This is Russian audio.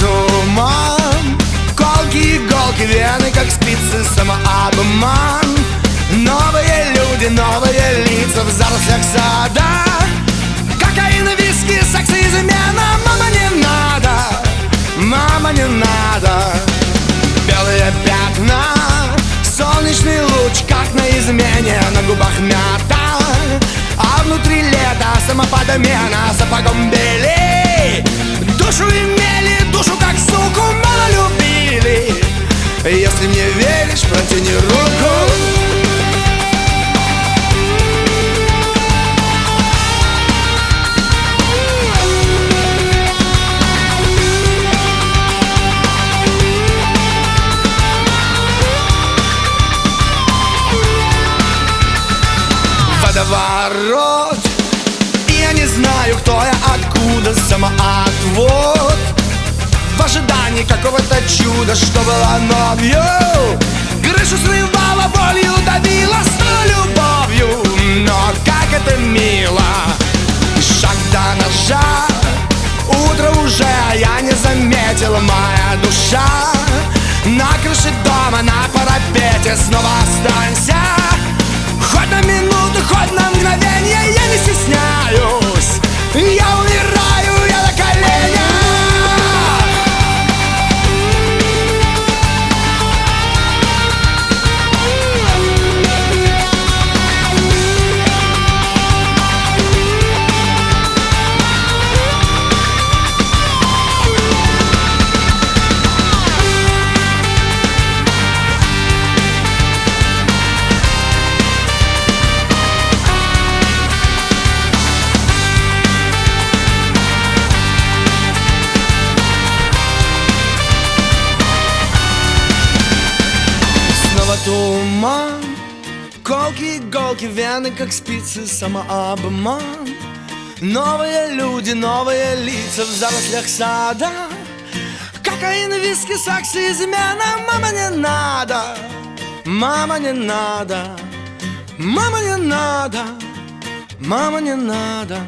туман, колки, иголки, вены, как спицы, самообман. Новые люди, новые лица в зарослях сада. Кокаин, виски, секс и измена. Мама, не надо, мама, не надо. Белые пятна, солнечный луч, как на измене. На губах мята, а внутри лето, самоподмена. Сапогом бели, душу имели, душу как суку мало любили. Если мне веришь, протяни руку. Водоворот, и я не знаю, кто я, откуда, самоотвод. В ожидании какого-то чуда, что было новью. Крышу срывала, болью давила, снова любовью. Но как это мило, шаг до ножа. Утро уже, а я не заметила, моя душа. На крыше дома, на парапете, снова останься. Хоть на минуту, хоть на мгновение, я не стесняюсь. Я умираю, я на коленях. Туман, колки, иголки, вены, как спицы, самообман. Новые люди, новые лица в зарослях сада. Кокаин, виски, секс и измена. Мама, не надо, мама, не надо, мама, не надо, мама, не надо.